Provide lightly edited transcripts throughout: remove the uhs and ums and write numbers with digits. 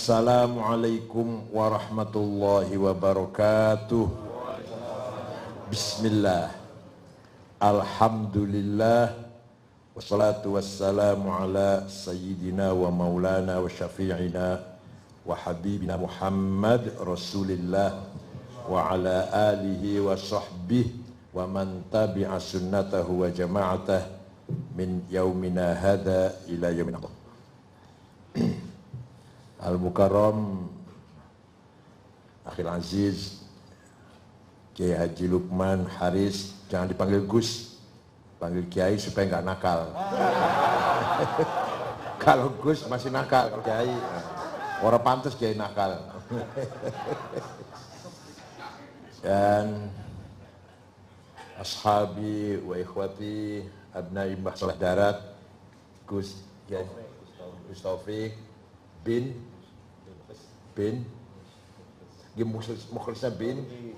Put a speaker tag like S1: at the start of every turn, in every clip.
S1: Assalamualaikum warahmatullahi wabarakatuh. Bismillah. Alhamdulillah. Wassalatu wassalamu ala sayyidina wa maulana wa syafi'ina wa habibina Muhammad Rasulillah wa ala alihi wa sahbihi wa man tabi'a sunnatahu wa jama'atah min yaumina hadha ila yaumina Al-Mukarram Akhil Aziz Kiai Haji Lukman Haris, jangan dipanggil Gus, panggil Kiai supaya nggak nakal. Kalau Gus masih nakal, Kiai orang pantas Kiai nakal. Dan ashabi wa ikhwati abnai Mbah Soleh Darat, Gus Kiai Gus Taufik bin Mukhlisnya bin
S2: di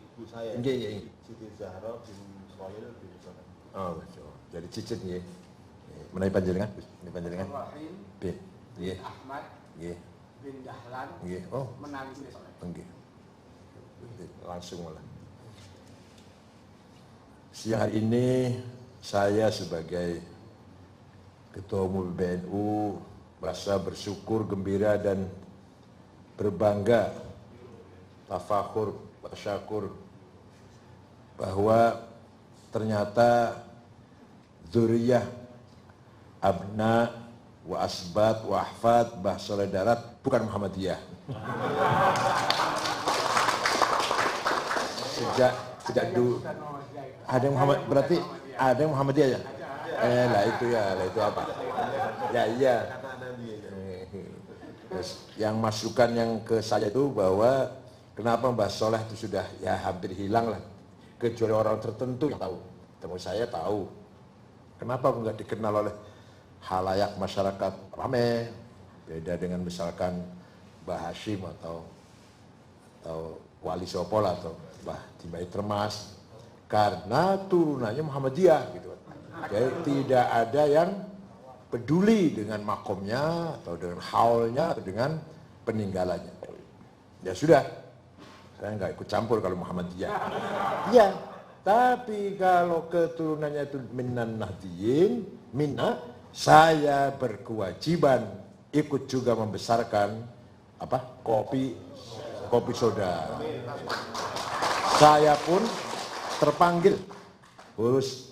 S2: ibu saya, Siti Zahra bin Soil bin Soil.
S1: Oh, jadi cicit nggih. Menawi panjenengan, bin nggih.
S3: Ahmad bin Dahlan
S1: Nggih. Oh,
S3: menangis Soleh.
S1: nggih. Langsung malah. Siang hari ini saya sebagai Ketua Umum PBNU merasa bersyukur, gembira dan berbangga, tafakhur, tasyakur bahwa ternyata dzurriyyah abna wa asbat wa ahfad Mbah Soleh Darat bukan Muhammadiyah. Sejak dulu ada yang Muhammad, berarti ada yang Muhammadiyah ya? Lah itu apa? Ya iya. Yang masukan yang ke saya itu bahwa kenapa Mbah Soleh itu sudah ya hampir hilang lah, kecuali orang tertentu yang tahu. Teman saya tahu. Kenapa nggak dikenal oleh halayak masyarakat ramai? Beda dengan misalkan Mbah Hashim atau Wali Sopol atau Mbah Timbai Termas, karena turunannya Muhammadiyah gitu. Jadi tidak ada yang peduli dengan makomnya atau dengan haulnya atau dengan peninggalannya. Ya sudah, saya nggak ikut campur kalau Muhammadiyah. Ya, tapi kalau keturunannya itu minan nahdiyin, saya berkewajiban ikut juga membesarkan kopi soda. Saya pun terpanggil harus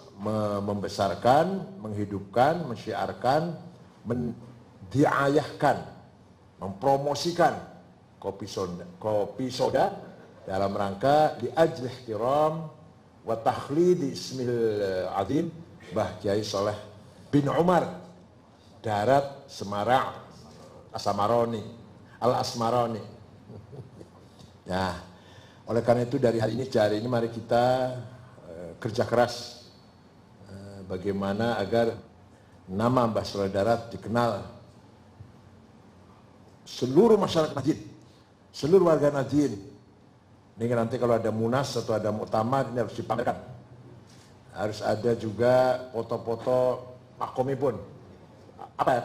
S1: membesarkan, menghidupkan, mensyiarkan, mendiayahkan, mempromosikan kopi soda dalam rangka di ajli ihtiram wa takhlid ismil azim Mbah Kiai Soleh bin Umar Darat Semara Al-Asmaroni. Nah, oleh karena itu dari hari ini mari kita kerja keras bagaimana agar nama Mbah Soleh Darat dikenal seluruh masyarakat Nahdien, seluruh warga Nahdien. Ini nanti kalau ada munas atau ada muktamar ini harus dipamerkan. Harus ada juga foto-foto makomi pun.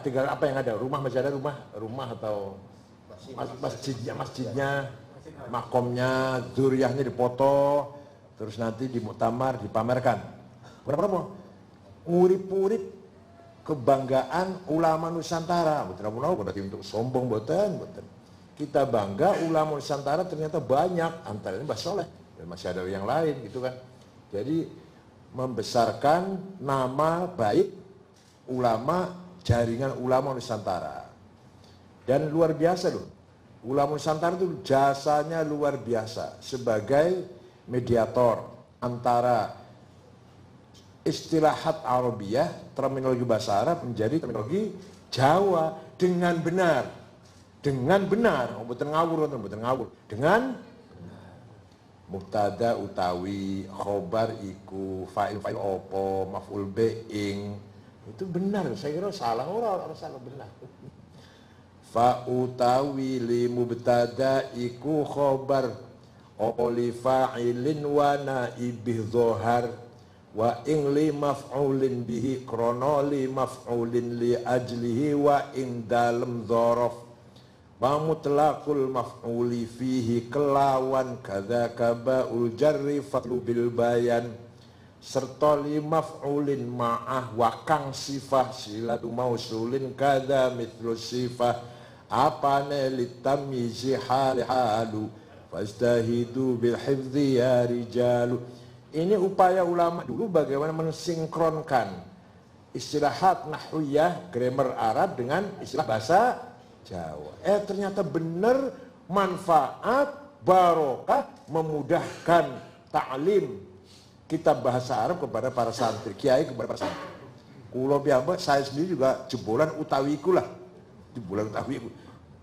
S1: Tinggal apa yang ada? Rumah masih ada rumah atau masjidnya, makomnya, dzurriyyahnya difoto, terus nanti di muktamar dipamerkan. Berapa? Ngurip-ngurip kebanggaan ulama Nusantara. Berarti untuk sombong boten. Kita bangga ulama Nusantara ternyata banyak, antara ini Mbah Soleh dan masih ada yang lain gitu kan. Jadi membesarkan nama baik ulama, jaringan ulama Nusantara. Dan luar biasa loh. Ulama Nusantara itu jasanya luar biasa sebagai mediator antara istilahat Arabiyah, terminologi bahasa Arab menjadi terminologi Jawa dengan benar. Mboten ngawur. Dengan mubtada utawi khobar iku fa'il opo maf'ul being itu benar. Saya kira salah orang salah benar. Fa utawi li mubtada iku khobar oli fa'ilin wa naibih dhohar wa ing li maf'ulin bihi krono li maf'ulin li ajlihi wa ing dalem dzaraf Mutlaqul maf'uli fihi kelawan kadzaka ba'ul jarri fatlu bil bayan serta li maf'ulin ma'ah wa kang sifah silatu mausulin kadza mithlu sifah apane litamyizi halu fastahidu bil hifdzi ya rijalu. Ini upaya ulama dulu bagaimana mensinkronkan istilahat nahwiyah grammar Arab dengan istilah bahasa Jawa. Ternyata benar manfaat barokah memudahkan ta'lim kitab bahasa Arab kepada para santri, kiai kepada para santri. Kulo piyambak saya sendiri juga jebolan utawiku lah. Jebolan utawiku.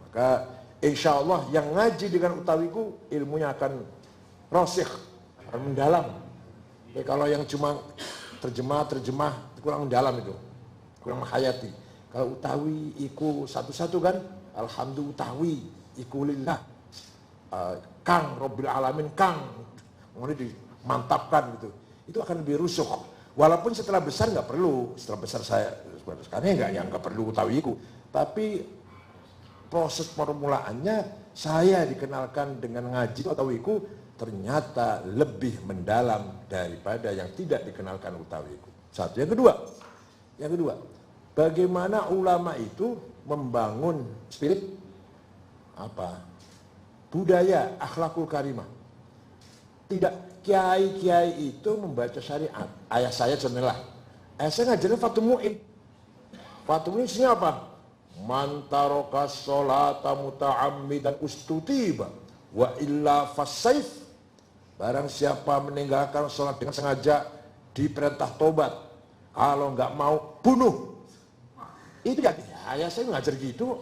S1: Maka insya Allah yang ngaji dengan utawiku ilmunya akan rasikh, akan mendalam. Kalau yang cuma terjemah kurang mendalam itu, kurang menghayati. Kalau utawi iku satu-satu kan, alhamdulillah utawi iku lillah, kang Rabbil Alamin kang, kemudian dimantapkan gitu. Itu akan lebih rusuk. Walaupun setelah besar nggak perlu, setelah besar saya sekarang nggak perlu utawi iku. Tapi proses permulaannya saya dikenalkan dengan ngaji utawiku ternyata lebih mendalam daripada yang tidak dikenalkan utawiku. Satu. Yang kedua, bagaimana ulama itu membangun spirit budaya akhlakul karimah. Tidak kiai-kiai itu membaca syariat. Ayah saya contohnya, saya ngajarin Fathul Mu'in. Fathul Mu'in isinya apa? Man taraka sholata muta'ammidan ustutiba wa illa fassaif. Barang siapa meninggalkan sholat dengan sengaja diperintah tobat. Kalau nggak mau bunuh. Itu ya ayah saya ngajar gitu.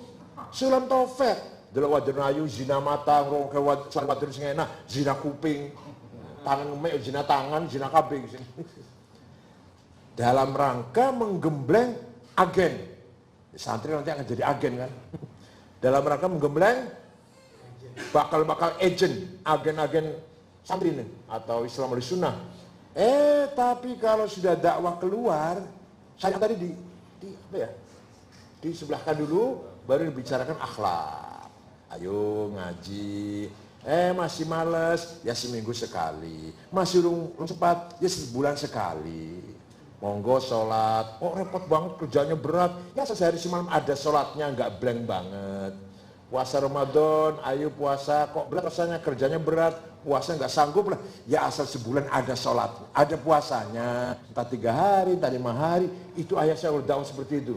S1: Sulam Taufik, delok wajan ayu zina mata, rongke wajan sing enak, zina kuping, tangan ngemek, zina tangan, zina kabing. Dalam rangka menggembleng agen. Santri nanti akan jadi agen kan. Dalam rangka menggembleng bakal agent, agen-agen santri ini atau Islam Sunnah. Tapi kalau sudah dakwah keluar, saya tadi disebelahkan dulu, baru dibicarakan akhlak. Ayo ngaji. Masih males, ya seminggu sekali. Masih urung cepat, ya sebulan sekali. Monggo sholat. Repot banget kerjanya berat. Ya sehari semalam ada sholatnya, nggak blank banget. Puasa Ramadan, ayo puasa. Kok berat rasanya, kerjanya berat. Puasa nggak sanggup lah. Ya asal sebulan ada sholat, ada puasanya. Entah 3 hari, entah 5 hari. Itu ayah saya udah dakwah seperti itu.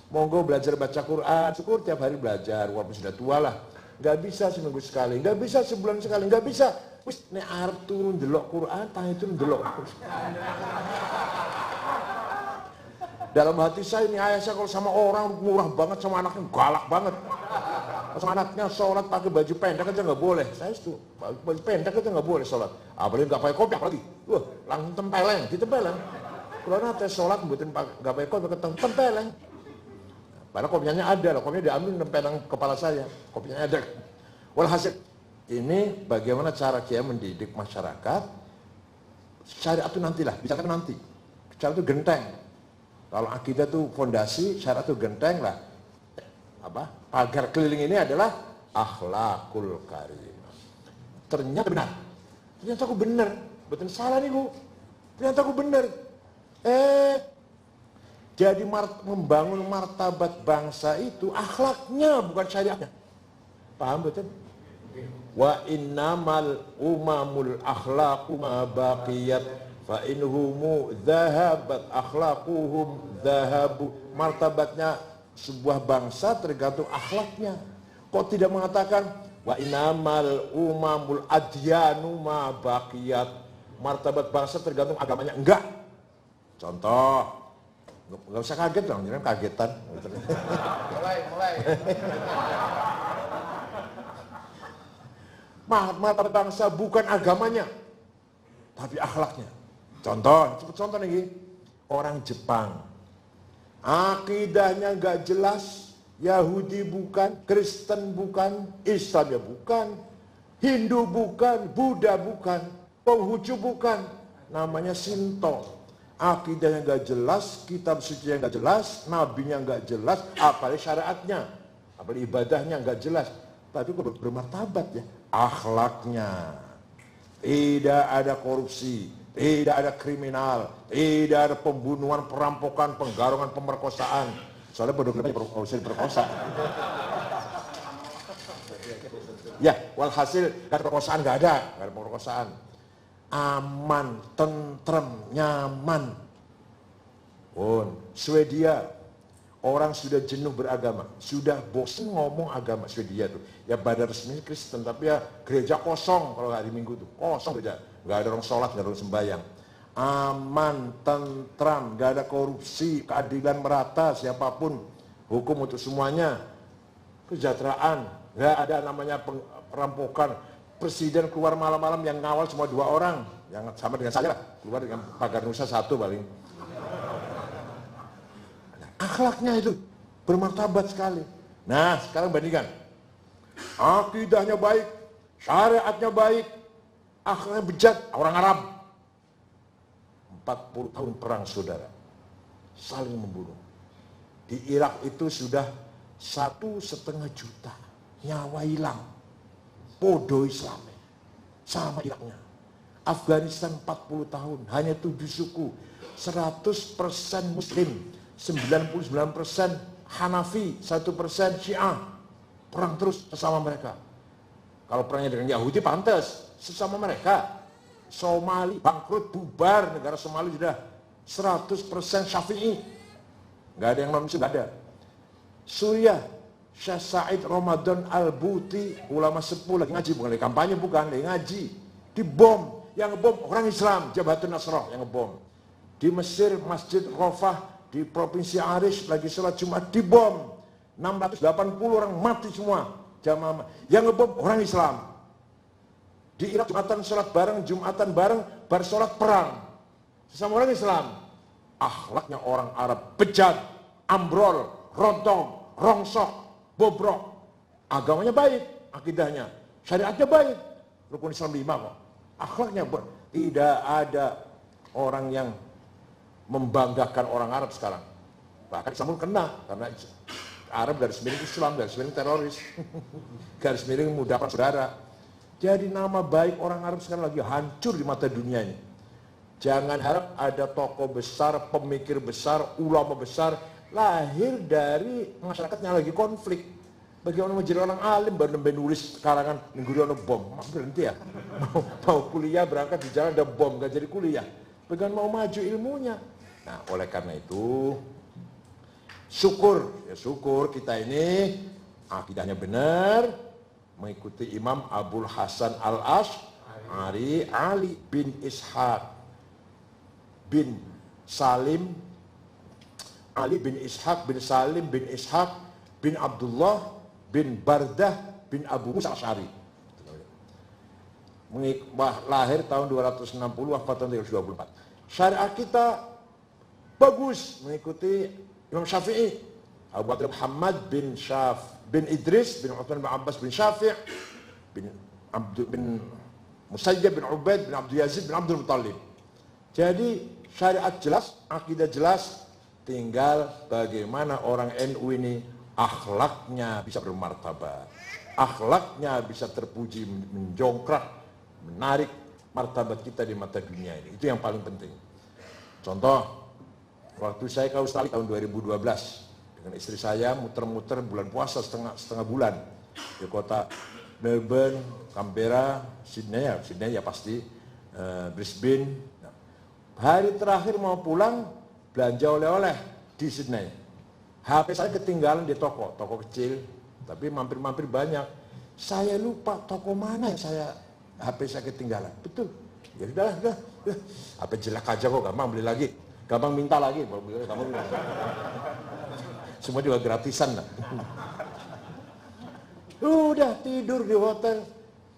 S1: Monggo belajar baca Quran, syukur tiap hari belajar, walaupun sudah tua lah. Nggak bisa seminggu sekali, nggak bisa sebulan sekali, nggak bisa. Wis nek arep turun delok Quran, tangi turun delok. Dalam hati saya ini ayah saya kalau sama orang murah banget, sama anaknya galak banget. Sama anaknya sholat pakai baju pendek aja nggak boleh. Saya itu baju pendek aja nggak boleh sholat. Apalagi nggak pakai kopiah lagi. Langsung tempeleng, ditempeleng. Kalau nanti sholat buatin nggak pakai kopiah, tempeleng. Padahal kopiahnya ada loh, kopiahnya diambil nempeleng kepala saya. Kopiahnya ada. Walhasil ini bagaimana cara Kiai mendidik masyarakat. Syariat itu nantilah, bicara nanti. Syariat itu genteng. Kalau akidah itu fondasi, syariat itu genteng lah. Pagar keliling ini adalah akhlakul karimah. Ternyata benar. Ternyata aku benar. Betul salah nih Bu. Ternyata aku benar. Jadi membangun martabat bangsa itu akhlaknya bukan syariatnya. Paham betul? Wa innamal umamul akhlaqu ma baqiyat fa inhumu dhahabat akhlaquhum dhahabu. Martabatnya sebuah bangsa tergantung akhlaknya. Kok tidak mengatakan wa innamal umamul adyanu ma baqiyat. Martabat bangsa tergantung agamanya. Enggak. Contoh, nggak usah kaget dong, jangan kagetan.
S2: Mulai.
S1: Martabat bangsa bukan agamanya, tapi akhlaknya. Contoh nih, orang Jepang, akidahnya nggak jelas, Yahudi bukan, Kristen bukan, Islam ya bukan, Hindu bukan, Buddha bukan, Konghucu bukan, namanya Shinto. Akidahnya nggak jelas, kitab suci yang nggak jelas, nabinya nggak jelas, apalagi syariatnya. apalagi ibadahnya nggak jelas, tapi kok bermartabat ya. Akhlaknya, tidak ada korupsi, tidak ada kriminal, tidak ada pembunuhan, perampokan, penggarongan, pemerkosaan. Soalnya penduduknya usah diperkosa. Ya, walhasil nggak ada perkosaan, nggak ada perkosaan. Aman, tentrem, nyaman. Swedia, orang sudah jenuh beragama, sudah bosan ngomong agama. Swedia tuh, ya badan resmi Kristen, tapi ya gereja kosong kalau hari Minggu tuh, kosong gereja, nggak ada orang sholat, nggak ada orang sembahyang. Aman, tentram, nggak ada korupsi, keadilan merata, siapapun, hukum untuk semuanya, kesejahteraan, nggak ada namanya perampokan. Presiden keluar malam-malam yang ngawal cuma 2 orang, yang sama dengan saya lah, keluar dengan pagar nusa 1 paling. Akhlaknya itu bermartabat sekali. Nah, sekarang bandingkan. Akidahnya baik, syariatnya baik, akhlaknya bejat, orang Arab. 40 tahun perang saudara, saling membunuh. Di Irak itu sudah 1,5 juta nyawa hilang. Podo Islamnya sama Iraknya. Afghanistan 40 tahun, hanya 7 suku, 100% Muslim, 99% Hanafi, 1% Syiah. Perang terus sesama mereka. Kalau perangnya dengan Yahudi pantas, sesama mereka. Somali bangkrut, bubar, negara Somali sudah 100% Syafi'i. Nggak ada yang non-Muslim, nggak ada. Suriah, Syekh Said Ramadan Al-Buti, ulama sepuh lagi ngaji, bukan lagi kampanye, bukan, lagi ngaji. Dibom, yang ngebom orang Islam, Jabhatun Nasrah yang ngebom. Di Mesir, Masjid Rafah, di Provinsi Arish, lagi sholat Jumat, dibom. 680 orang mati semua. Jamaah yang ngebom orang Islam. Di Irak Jumatan bareng, bar sholat perang. Sesama orang Islam. Akhlaknya orang Arab, bejat, ambrol, rontong, rongsok, bobrok. Agamanya baik, akidahnya, syariatnya baik. Rukun Islam 5 kok. Akhlaknya tidak ada orang yang membanggakan orang Arab sekarang. Bahkan Islam pun kena, karena Arab garis miring Islam, garis miring teroris, garis miring mudahkan saudara. Jadi nama baik orang Arab sekarang lagi hancur di mata dunia ini. Jangan harap ada tokoh besar, pemikir besar, ulama besar lahir dari masyarakatnya lagi konflik. Bagaimana menjadi orang alim baru nulis karangan nengguri ono bom, berhenti ya. Mau kuliah berangkat di jalan ada bom, gak jadi kuliah. Bagaimana mau maju ilmunya? Nah, oleh karena itu syukur kita ini akidahnya benar, mengikuti Imam Abul Hasan Al-Asy'ari, Ali bin Ishaq bin Salim, Ali bin Ishaq bin Salim bin Ishaq bin Abdullah bin Bardah bin Abu Musa Asy'ari. Lahir tahun 260, wafat tahun 324. Syariat kita bagus, mengikuti Imam Syafi'i, Abu Bakar Muhammad bin Idris bin Uthman bin Abbas bin Syafi' bin Musayyab bin Ubaid bin Abdul Yazid bin Abdul Muttalib. Jadi syariat jelas, akidah jelas, tinggal bagaimana orang NU ini akhlaknya bisa bermartabat, akhlaknya bisa terpuji, menjongkrak, menarik martabat kita di mata dunia ini. Itu yang paling penting. Contoh, waktu saya ke Australia tahun 2012 dengan istri saya muter-muter bulan puasa setengah bulan di kota Melbourne, Canberra, Sydney ya pasti, Brisbane. Nah, hari terakhir mau pulang belanja oleh-oleh di Sydney. HP saya ketinggalan di toko kecil, tapi mampir-mampir banyak. Saya lupa toko mana yang HP saya ketinggalan. Betul. Ya udah. HP jelek aja kok, gampang beli lagi. Gampang minta lagi, gampang minta. Semua juga gratisan lah. Udah tidur di hotel.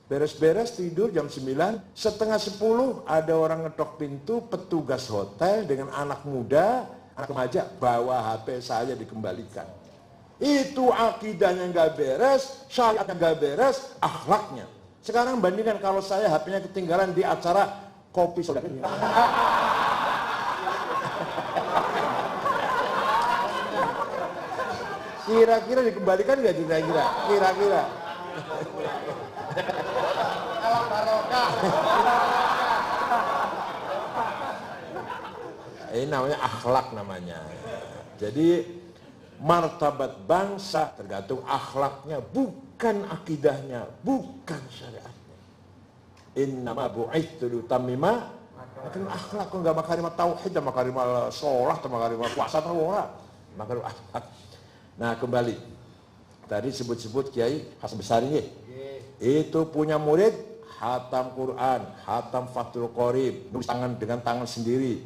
S1: Beres-beres tidur jam 9, setengah 10 ada orang ngetok pintu, petugas hotel dengan anak muda, anak remaja, bawa HP saya dikembalikan. Itu akidahnya nggak beres, syariatnya nggak beres, akhlaknya. Sekarang bandingkan kalau saya HP-nya ketinggalan di acara kopi saudara. Kira-kira dikembalikan nggak kira-kira? Kira-kira.
S3: Alam barokah.
S1: Ini namanya akhlak namanya. Jadi martabat bangsa tergantung akhlaknya, bukan akidahnya, bukan syariatnya. Innama bu'itsu litammima akhlak. Kok enggak makarimah tauhid, makarimah sholat, makarimah puasa atau ora. Makarimah akhlak. Nah, kembali. Tadi sebut-sebut Kiai Hasan Besari nggih. Itu punya murid hatam Quran, hatam Fathul Qorib, nulis tangan dengan tangan sendiri.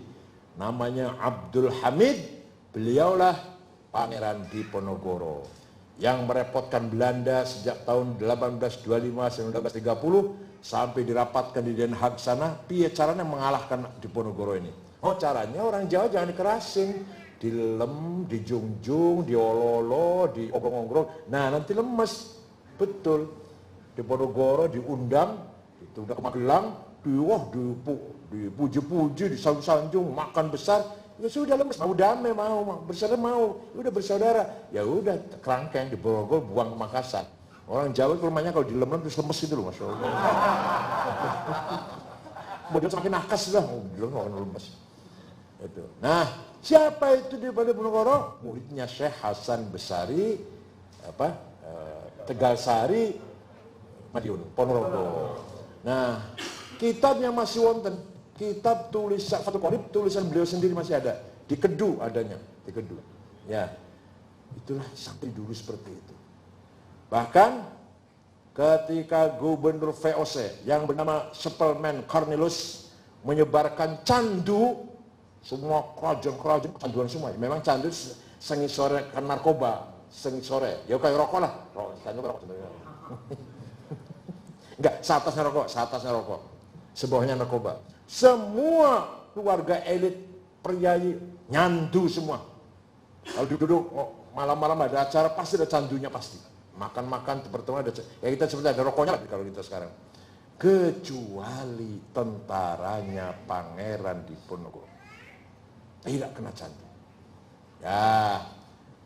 S1: Namanya Abdul Hamid. Beliaulah Pangeran Diponegoro yang merepotkan Belanda sejak tahun 1825-1930 sampai dirapatkan di Den Haag sana. Piye caranya mengalahkan Diponegoro ini? Oh, caranya orang Jawa jangan dikerasin, dilem, dijunjung, diololo, diogrong-ogrong. Nah, nanti lemes. Betul. Diponegoro diundang, itu udah ke Magelang, dipuji-puji, disanjung-sanjung, makan besar. Ya sudah lemes, mau damai, mau bersaudara, mau udah bersaudara, ya udah kerangkeng di Borogol, buang ke Makassar. Orang Jawa itu rumahnya kalau dilem-lem terus lemes itu loh, masya Allah. Kemudian semakin nakas lah, bilang orang lemes. Itu. Nah, siapa itu di Diponegoro? Muridnya Syekh Hasan Besari, Tegalsari, Madiun, Ponorogo. Nah, kitabnya masih wonten. Kitab tulisan Fathul Qorib, tulisan beliau sendiri masih ada. Di Kedu adanya, di Kedu. Ya, itulah sampai dulu seperti itu. Bahkan ketika Gubernur VOC yang bernama Suplemen Cornelius menyebarkan candu, semua kerajaan-kerajaan canduan semua. Memang candu sengi sore kan narkoba, sengi sore. Ya kayak rokok lah, rokok. Enggak, seatasnya rokok. Sebawahnya narkoba. Semua keluarga elit priayi nyandu semua. Kalau duduk malam-malam ada acara pasti ada candunya pasti. Makan-makan pertemuan ada. Ya kita sebenarnya ada rokoknya lagi kalau kita sekarang. Kecuali tentaranya Pangeran Diponegoro. Tidak kena candu. Ya,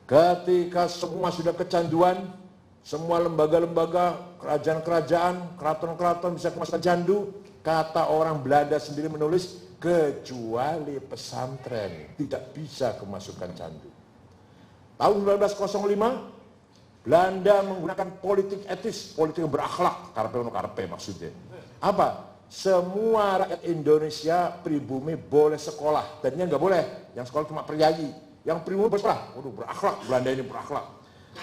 S1: ketika semua sudah kecanduan, semua lembaga-lembaga, kerajaan-kerajaan, keraton-keraton bisa kemasukan candu. Kata orang Belanda sendiri menulis, kecuali pesantren tidak bisa kemasukan candu. Tahun 1905, Belanda menggunakan politik etis, politik yang berakhlak, karpe maksudnya. Apa? Semua rakyat Indonesia pribumi boleh sekolah, tadinya nggak boleh, yang sekolah cuma priayi, yang pribumi bersekolah. Waduh, berakhlak, Belanda ini berakhlak.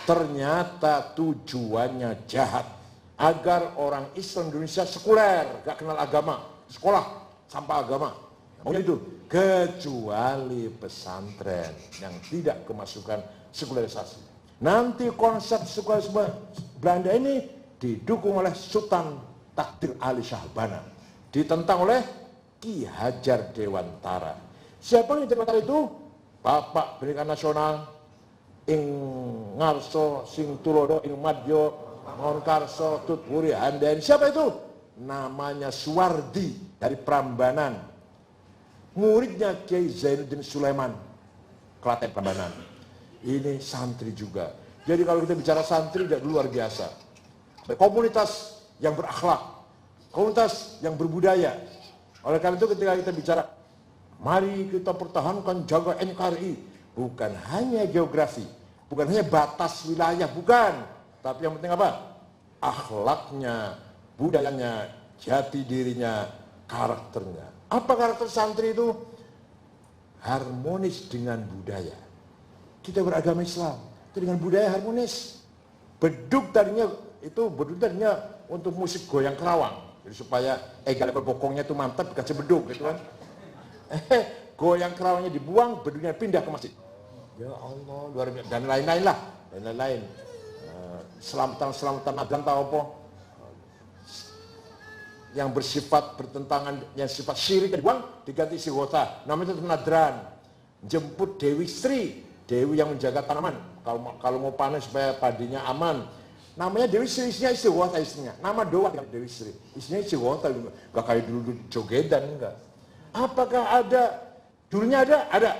S1: Ternyata tujuannya jahat. Agar orang Islam Indonesia sekuler, gak kenal agama, sekolah tanpa agama. Maunya itu, kecuali pesantren yang tidak kemasukan sekularisasi. Nanti konsep sekularisme Belanda ini didukung oleh Sultan Takdir Ali Syahbana, ditentang oleh Ki Hajar Dewantara. Siapa yang Dewantara itu? Bapak Pendidikan Nasional, ing ngarso sing tulodo ing madyo Ngonkarso, Tutwuri, Handayani. Siapa itu? Namanya Suwardi dari Prambanan. Muridnya Kiai Zainuddin Sulaiman, Klaten Prambanan. Ini santri juga. Jadi kalau kita bicara santri, tidak luar biasa. Komunitas yang berakhlak, komunitas yang berbudaya. Oleh karena itu ketika kita bicara, mari kita pertahankan jaga NKRI. Bukan hanya geografi, bukan hanya batas wilayah, bukan. Tapi yang penting apa? Akhlaknya, budayanya, jati dirinya, karakternya. Apa karakter santri itu? Harmonis dengan budaya. Kita beragama Islam, itu dengan budaya harmonis. Beduk tadinya untuk musik goyang kerawang. Jadi supaya egal berbokongnya itu mantap dikasih beduk gitu kan. Goyang kerawangnya dibuang, beduknya pindah ke masjid. Ya Allah, luar biasa. Dan lain-lain lah, dan lain-lain. Selamatan agan tahu apa yang bersifat bertentangan, yang sifat syirik dibuang, diganti istighotha. Namanya itu nadran. Jemput Dewi Sri, Dewi yang menjaga tanaman. Kalau mau panen supaya padinya aman. Namanya Dewi Sri, isinya istighotha istrinya. Nama doa Dewi Sri, isinya istighotha. Gak kayak dulu jogedan, enggak. Apakah ada? Dulunya ada? Ada.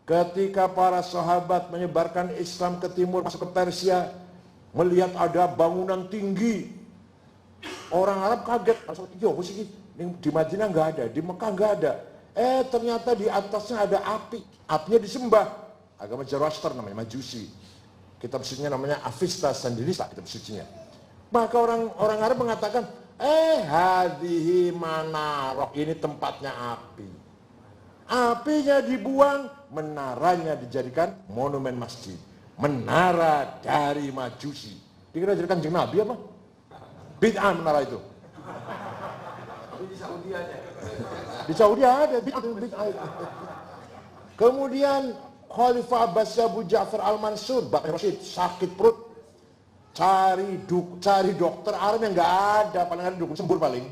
S1: Ketika para sahabat menyebarkan Islam ke timur, masuk ke Persia, melihat ada bangunan tinggi, orang Arab kaget. Yo, di Madinah nggak ada, di Mekah nggak ada. Ternyata di atasnya ada api. Apinya disembah. Agama Zoroaster namanya, Majusi. Kitab sucinya namanya Avesta Sandinista, kitab sucinya. Maka orang Arab mengatakan, hadhihi manarah, ini tempatnya api. Apinya dibuang, menaranya dijadikan monumen masjid. Menara dari Majusi. Dikira jadi Kanjeng Nabi apa? Bid'ah menara itu.
S2: Di Saudi aja.
S1: Di Saudi ada bid'ah itu. Kemudian Khalifah Abbasiyah Abu Ja'far Al-Mansur, Bakar Rashid, sakit perut, cari dokter Arab yang nggak ada, paling ada dukun sembur paling.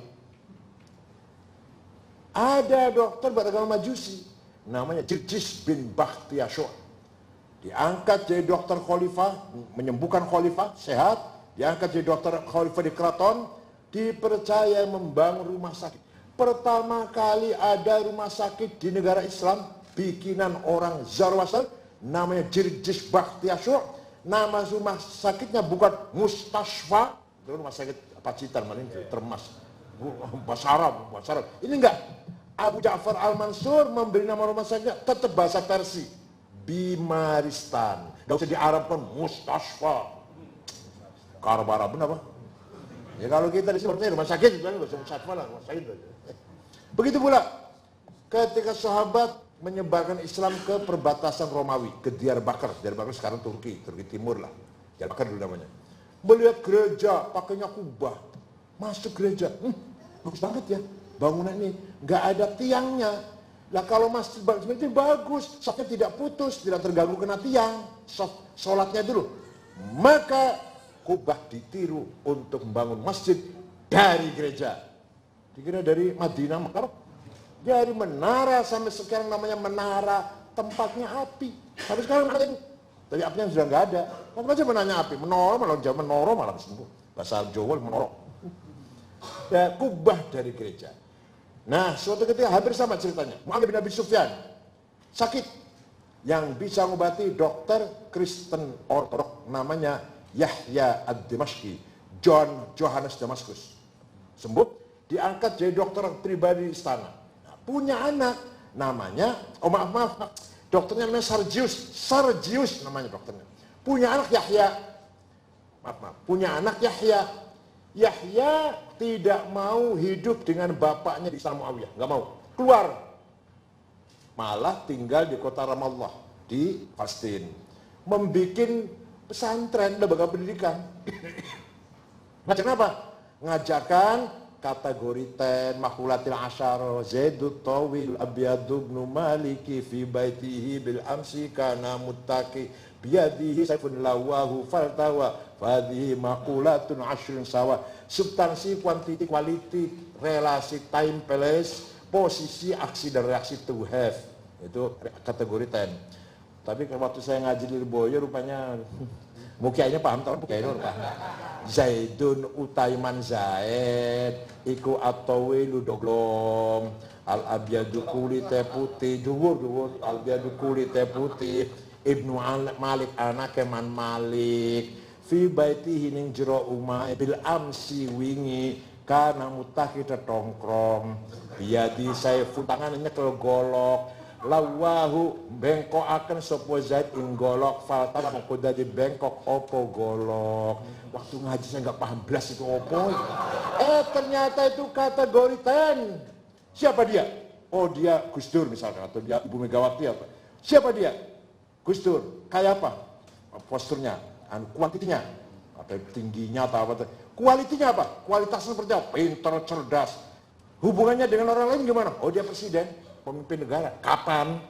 S1: Ada dokter beragama Majusi, namanya Jirjis bin Bakhtiyasyur. Diangkat jadi dokter khalifah, menyembuhkan khalifah, sehat. Diangkat jadi dokter khalifah di keraton, dipercaya membangun rumah sakit. Pertama kali ada rumah sakit di negara Islam, bikinan orang Zoroaster, namanya Jirjis Bakhtiyasyur. Nama rumah sakitnya bukan Mustasfa, itu rumah sakit Pacitan, maling Termas, bahasa Arab. Ini enggak. Abu Ja'far Al-Mansur memberi nama rumah sakitnya tetap bahasa Persia, Bimaristan. Gak usah diarabkan Mustasfa. Karbara benar apa? Ya kalau kita di sini rumah sakit, gak usah Mustasfa lah, rumah sakit. Begitu pula ketika sahabat menyebarkan Islam ke perbatasan Romawi, ke Diyarbakir. Diyarbakir sekarang Turki Timur lah. Diyarbakir dulu namanya. Melihat gereja, pakainya kubah. Masuk gereja, bagus banget ya bangunan ini. Nggak ada tiangnya. Lah kalau masjid itu bagus, safnya tidak putus, tidak terganggu kena tiang. Sholatnya dulu. Maka kubah ditiru untuk membangun masjid dari gereja. Dikira dari Madinah, Mekah. Dari menara sampai sekarang namanya menara, tempatnya api. Sampai sekarang ada itu. Tapi apinya sudah nggak ada. Kan aja menanya api, menoro malah zaman menoro malah sembuh. Bahasa Jawa menoro. Ya, kubah dari gereja. Nah, suatu ketika hampir sama ceritanya. Muhammad bin Abi Sufyan sakit, yang bisa mengobati dokter Kristen Ortodok namanya Yahya ad-Dimashqi, John Johannes Damaskus. Sembuh, diangkat jadi dokter pribadi di istana. Punya anak namanya, maaf, dokternya namanya Sarjius namanya dokternya. Punya anak Yahya, punya anak Yahya. Yahya tidak mau hidup dengan bapaknya di istana Muawiyah, nggak mau, keluar. Malah tinggal di kota Ramallah di Palestina, membikin pesantren, lembaga pendidikan. Ngajak apa? Ngajakan kategori 10, makulatil asyara, Zaidut Tawil, Abiyadu ibnu Maliki, fi baitihi bil amsi kana muttaqi, biyadihi saifun lawahu faltawa, fadhihi makulatun ashrun sawa. Substansi, kuantiti, quality, relasi, time, place, posisi, aksi, dan reaksi to have. Itu kategori 10. Tapi waktu saya ngaji di Lirboyo rupanya, mukianya paham, tahu mukianya paham. Zaidun utaiman Zaid iku atawilu doglong al-abyadu kulite putih dhuwur al-abyadu kulite putih Ibnu Malik anake man Malik fi baitihi ning jero umah bil amsi wingi kana mutaki tetongkrong biadi saifu tangane nyekel golok lawahu bengkok akan sopo Zaid ing golok falta mongko dadi bengkok opo golok. Waktu ngaji saya nggak paham belas itu opo. Ternyata itu kategori 10. Siapa dia? Oh dia Gus Dur misalkan, atau dia Ibu Megawati apa? Siapa dia? Gus Dur. Kayak apa? Posturnya, kuantitinya, apa tingginya atau apa? Kualitinya apa? Kualitasnya seperti apa? Pintar, cerdas. Hubungannya dengan orang lain gimana? Oh dia presiden, pemimpin negara. Kapan?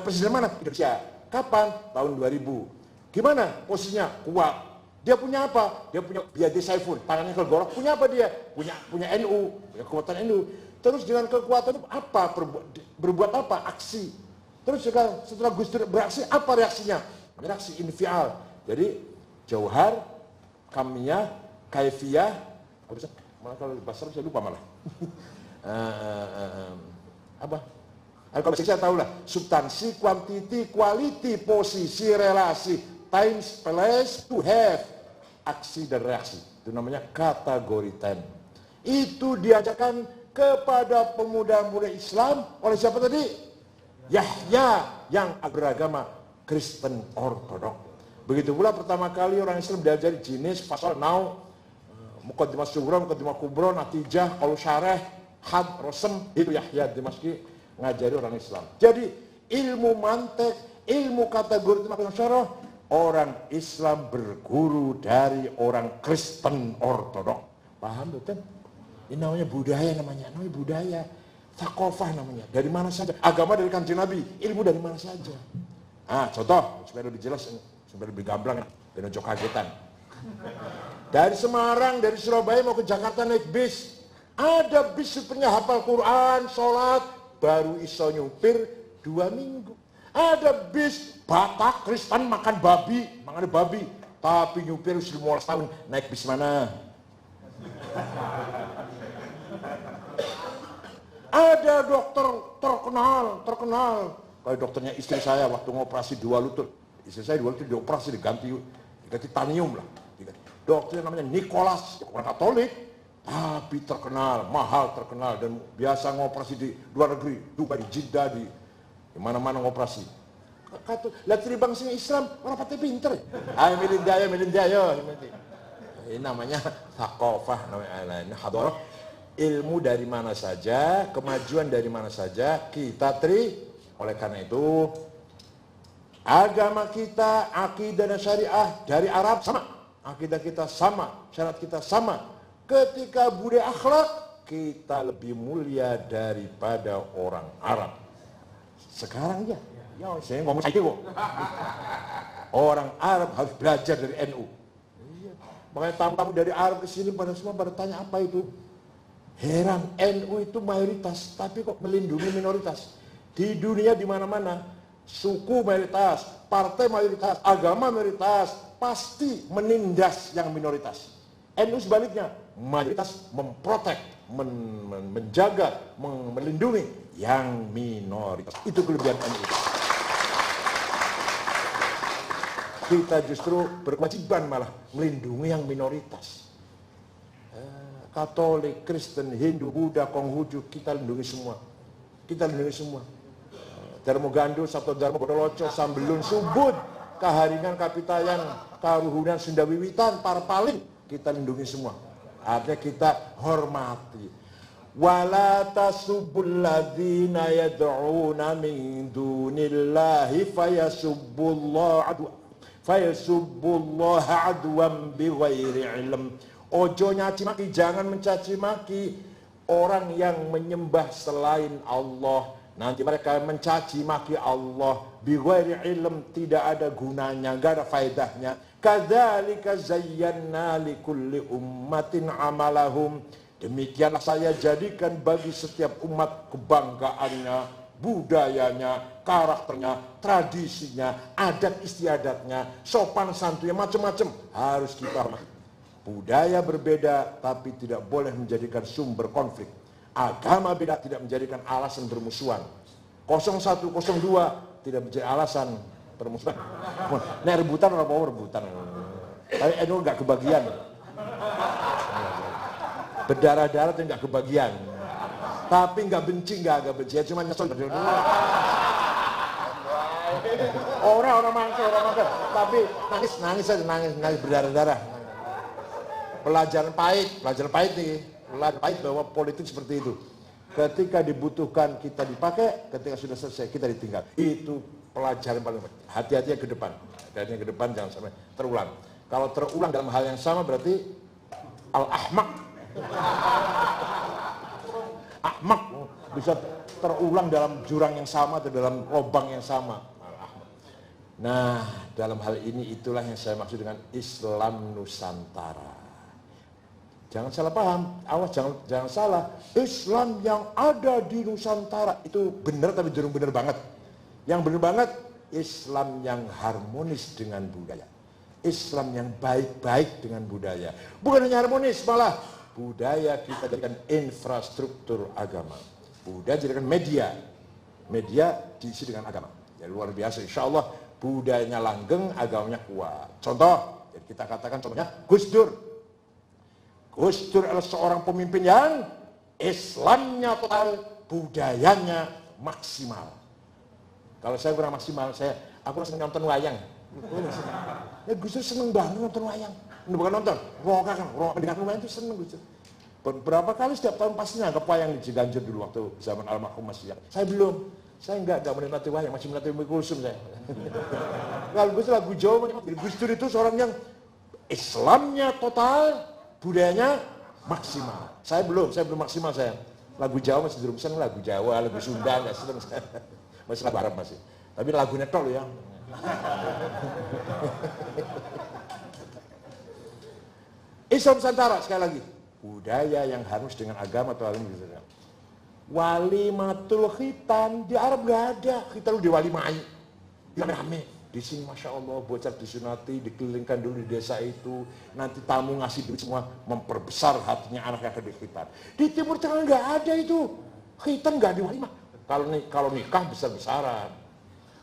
S1: Presiden mana? Indonesia. Kapan? Tahun 2000. Gimana posisinya? Kuat. Dia punya apa? Dia punya biadi saifun, tangannya kelgorok. Punya apa dia? Punya NU, punya kekuatan NU. Terus dengan kekuatan itu apa? Berbuat apa? Aksi. Terus setelah Gus Dur beraksi, apa reaksinya? Reaksi infial. Jadi jauhar, kamiyah, kaifiyah, malah kalau bahasa saya lupa malah. Apa? Kalau saya tahu lah, substansi, quantity, quality, posisi, relasi, time, place, to have, aksi dan reaksi. Itu namanya kategori time. Itu diajarkan kepada pemuda-pemuda Islam oleh siapa tadi? Yahya yang beragama Kristen Ortodok. Begitu pula pertama kali orang Islam diajari jenis, fasal, nau, muqaddimah sughra, muqaddimah kubra, natijah, qaul syarah, had, rosem, itu Yahya Dimashqi ngajari orang Islam. Jadi ilmu mantek, ilmu kategori syarah, orang Islam berguru dari orang Kristen Ortodok. Paham betul? Ini namanya budaya, namanya budaya. Thaqafah namanya. Dari mana saja. Agama dari Kanjeng Nabi, ilmu dari mana saja. Contoh supaya lebih jelas, supaya lebih gamblang, biar ojo kagetan. Dari Semarang, dari Surabaya mau ke Jakarta naik bis. Ada bis supirnya hafal Quran, sholat, baru iso nyupir 2 minggu. Ada bis Batak Kristen makan babi, tapi nyupir 15 tahun. Naik bis mana? Ada dokter terkenal. Kayak dokternya istri saya waktu ngoperasi 2 lutut. Istri saya 2 lutut dioperasi, diganti titanium lah. Dokternya namanya Nicholas, orang Katolik, tapi terkenal, mahal terkenal, dan biasa ngoperasi di luar negeri, Dubai, di Jeddah, di mana-mana ngoperasi. Lihat dari bangsa Islam, orang pati pinter. Ayo milih dia. Ini namanya thaqafah, namanya hadarah. Ilmu dari mana saja, kemajuan dari mana saja kita Oleh karena itu, agama kita, akidah dan syariah dari Arab sama, akidah kita sama, syariat kita sama. Ketika budaya akhlak, kita lebih mulia daripada orang Arab. Sekarang ya saya ngomong saya kok. Orang Arab harus belajar dari NU. Makanya tamu-tamu dari Arab ke sini pada semua pada tanya apa itu. Heran, NU itu mayoritas, tapi kok melindungi minoritas. Di dunia di mana-mana, suku mayoritas, partai mayoritas, agama mayoritas, pasti menindas yang minoritas. NU sebaliknya, mayoritas memprotek, menjaga, melindungi yang minoritas. Itu kelebihan NU. Kita justru berkewajiban malah melindungi yang minoritas. Katolik, Kristen, Hindu, Buddha, Konghucu, kita lindungi semua. Dharma Gandul, Sabto Dharma, Bodoloco, Sambelun, Subud, Kaharingan, Kapitayan, Karuhunan, Sunda Wiwitan, Parpaling, kita lindungi semua. Artinya kita hormati. Wala tasubbul ladzina yad'una min dunillahi fayasubbullaha adwan bighairi ilm. Ojo nyaci maki, jangan mencaci maki orang yang menyembah selain Allah. Nanti mereka mencaci maki Allah bighairi ilm, tidak ada gunanya, enggak ada faedahnya. Kadzalika zayyana likulli ummatin amalahum. Demikianlah saya jadikan bagi setiap umat kebanggaannya, budayanya, karakternya, tradisinya, adat istiadatnya, sopan santunnya, macam-macam harus kita hormati. Budaya berbeda tapi tidak boleh menjadikan sumber konflik. Agama beda tidak menjadikan alasan bermusuhan. 01, 02 tidak menjadi alasan bermusuhan. Nah, rebutan apa rebutan? Tapi NU nggak kebagian. Berdarah-darah itu nggak kebagian. Tapi nggak benci, nggak benci. Ya cuma nyesel. Orang mangkel. Tapi nangis berdarah-darah. Pelajaran pahit nih, pelajaran pahit bahwa politik seperti itu. Ketika dibutuhkan kita dipakai, ketika sudah selesai kita ditinggal. Itu pelajaran paling penting. Hati-hati ke depan. Jangan sampai terulang. Kalau terulang dalam hal yang sama berarti al-ahmak. Ahmak bisa terulang dalam jurang yang sama atau dalam lubang yang sama. Nah, dalam hal ini itulah yang saya maksud dengan Islam Nusantara. Jangan salah paham, awas jangan salah. Islam yang ada di Nusantara itu benar tapi belum benar banget. Yang benar banget, Islam yang harmonis dengan budaya. Islam yang baik-baik dengan budaya. Bukan hanya harmonis, malah budaya kita jadikan infrastruktur agama. Budaya jadikan media media diisi dengan agama. Ya luar biasa, insya Allah budayanya langgeng, agamanya kuat. Contoh, jadi kita katakan contohnya Gus Dur. Gus Dur adalah seorang pemimpin yang Islamnya total, budayanya maksimal. Kalau saya kurang maksimal, aku senang nonton wayang. Ya Gus Dur seneng banget nonton wayang. Bukan nonton, roka kan, pendidikan wayang itu seneng Gus Dur. Berapa kali setiap tahun pastinya ke wayang di Ciganjur dulu waktu zaman almarhum Mas Siak. Saya belum, saya enggak menikmati wayang, masih menikmati Umi Kulsum saya. Kalau Gus Dur lagu Jawa, Gus Dur itu seorang yang Islamnya total, budayanya maksimal. Saya belum maksimal saya. Lagu Jawa masih belum seneng, lagu Jawa, lagu Sunda nggak seneng saya. Masih lagu Arab masih. Tapi lagunya tol ya. Islam Nusantara sekali lagi. Budaya yang harus dengan agama atau agama gitu. Walimatul khitan di Arab nggak ada. Kita lu diwalimai, rame. Di sini masya Allah bocah disunati, dikelilingkan dulu di desa itu. Nanti tamu ngasih duit semua, memperbesar hatinya anak yang akan dikhitan. Di Timur Tengah nggak ada itu. Khitan nggak diwalimah. Kalau nikah besar-besaran,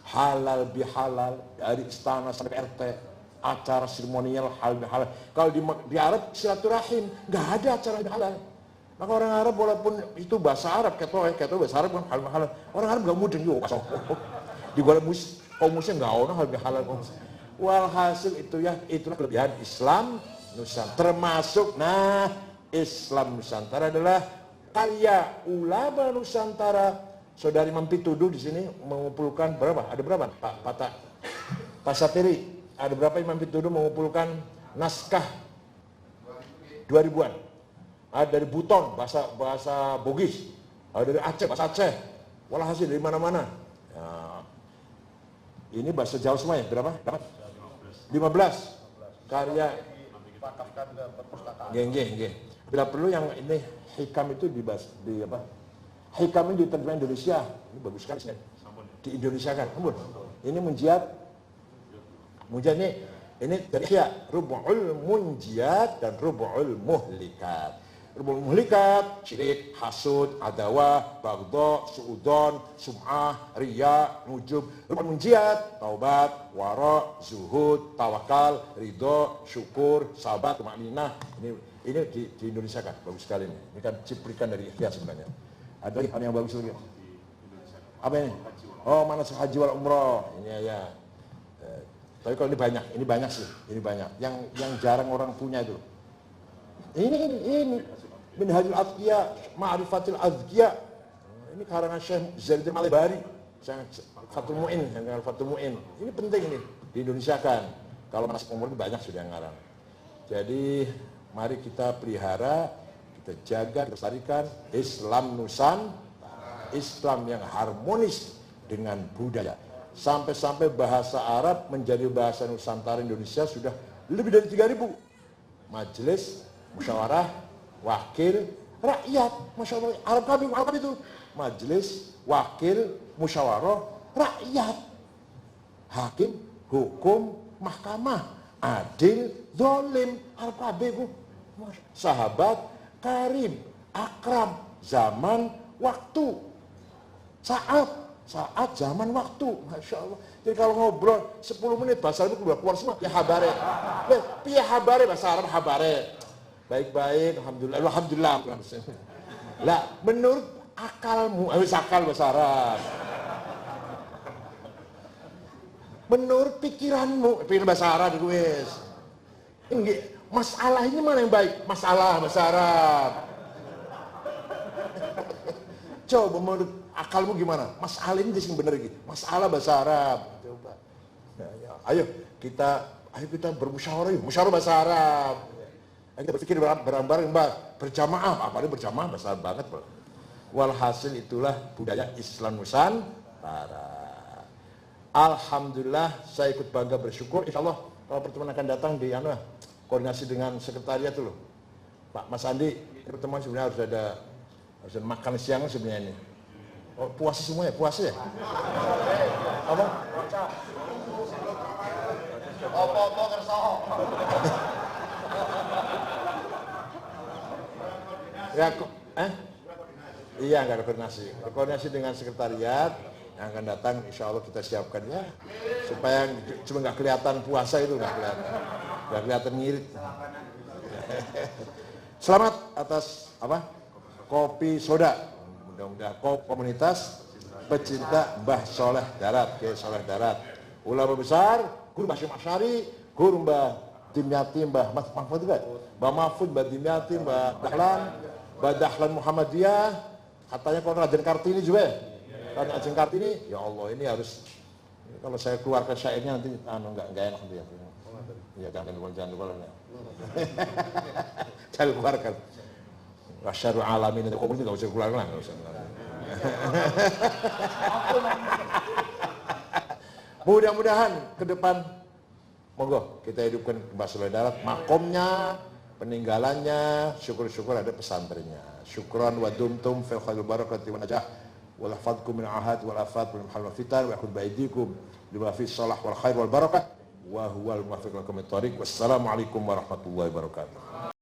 S1: halal bihalal dari istana sampai RT. Acara seremonial halal bihalal. Kalau di Arab silaturahim, nggak ada acara halal. Maka orang Arab walaupun itu bahasa Arab, kayak bahasa Arab kan halal bihalal. Orang Arab nggak mudeng juga. Di kaum muslim nggak ada halal bihalal. Walhasil itulah kelebihan Islam Nusantara. Termasuk, Islam Nusantara adalah karya ulama Nusantara. Saudari Mampituduh di sini mengumpulkan berapa? Ada berapa? Pak Sapiri. Ada berapa Imam Pituduh mengumpulkan naskah 2000-an. Ada dari Buton, bahasa Bugis. Ada dari Aceh, bahasa Aceh. Walhasil dari mana-mana. Ya, ini bahasa Jawa semua ya? Berapa? 15. Karya.
S3: Wakafkan ke perpustakaan.
S1: Nggih. Bila perlu yang ini hikam itu hikam ini diterjemahkan Indonesia. Ini bagus sekali sih. Di Indonesia kan. Ini Munjiat ini dari Rubu'ul Munjiat dan Rubu'ul Muhlikat. Rubu'ul Muhlikat, syirik, hasud, adawah, bagdo, suudon, sum'ah, riya, nujub. Rubu'ul Munjiat, taubat, wara, zuhud, tawakal, ridho, syukur, sabat, makninah. Ini di Indonesia kan, bagus sekali ini. Ini kan ciplikan dari Ihya sebenarnya. Ada lagi yang bagus lagi. Apa ini? Oh, manasik haji wal umroh. Ini ya. Tapi kalau ini banyak sih, ini banyak. Yang jarang orang punya itu. Ini Minhajul Azkiya, Ma'rifatul Azkiya. Ini karangan Syekh Zainuddin Malibari, Fathul Mu'in, yang Fathul Mu'in. Ini penting ini di Indonesia kan. Kalau manasik umroh banyak sudah yang ngarang. Jadi mari kita pelihara, kita jaga, kita lestarikan Islam Nusantara, Islam yang harmonis dengan budaya. Sampai-sampai bahasa Arab menjadi bahasa Nusantara Indonesia sudah lebih dari 3.000. Majelis, musyawarah, wakil, rakyat. Masya Allah, Arab kami itu. Majelis, wakil, musyawarah, rakyat. Hakim, hukum, mahkamah, adil, zalim, Arab kami itu. Sahabat, karim, akram, zaman, waktu. Saat zaman waktu, Masya Allah. Jadi kalau ngobrol 10 menit bahasa Arab keluar semua, ya habare. Piye habare bahasa Arab habare. Baik-baik, alhamdulillah. Lah, menurut akalmu, akal bahasa Arab. Menurut pikiranmu, pikir bahasa Arab itu wis. Masalah ini mana yang baik? Masalah bahasa Arab. Coba menurut akalmu gimana? Masalah ini yang benar gitu. Masalah bahasa Arab. Coba. Ayo kita bermusyawarah yuk. Musyawarah bahasa Arab. Ayo kita berpikir bareng-bareng, berjamaah. Apalagi berjamaah bahasa Arab banget, Pak. Walhasil itulah budaya Islam Nusantara. Alhamdulillah saya ikut bangga bersyukur. Insya Allah kalau pertemuan akan datang di koordinasi dengan sekretariat dulu. Pak Mas Andi, pertemuan sebenarnya harus ada makan siang sebenarnya ini. Oh, puasa semuanya, puasa ya? Apa?
S3: Apa kersoho.
S1: Ya, Iya, nggak ada koordinasi. Koordinasi dengan sekretariat. yang akan datang insya Allah kita siapkan ya, supaya cuma nggak kelihatan puasa itu, nggak kelihatan ngirit. Selamat atas apa? Kopi soda. Mudah-mudahan komunitas pecinta Mbah Soleh Darat, Kiai Soleh Darat, ulama besar, Guru Basyim Asy'ari, Guru Mbah Dimyati, Mbah Mahfud juga, Mbah Mahfud, Mbah Dimyati, Mbah Dahlan Muhammadiyah, katanya kalau Raden Kartini juga ya. Raden Kartini, ya Allah ini harus, kalau saya keluarkan syairnya nanti nggak enak nanti ya. Iya jangan lupa. Jangan keluarkan. Wasyarul alamin itu komunitas nggak usah keluarkan lah, nggak usah. Mudah-mudahan ke depan, monggo kita hidupkan Mbah Soleh Darat, makomnya, peninggalannya, syukur-syukur ada pesantrennya. Syukran wa dumtum fil khairil barakati wa najah wa lahfadkum min ahad wal afat wal mahal wal fitan wa yakhud baidikum lima fi salah wal khair wal barakah wa huwal muwaffiq lakum lit thariq. Wassalamualaikum warahmatullahi wabarakatuh.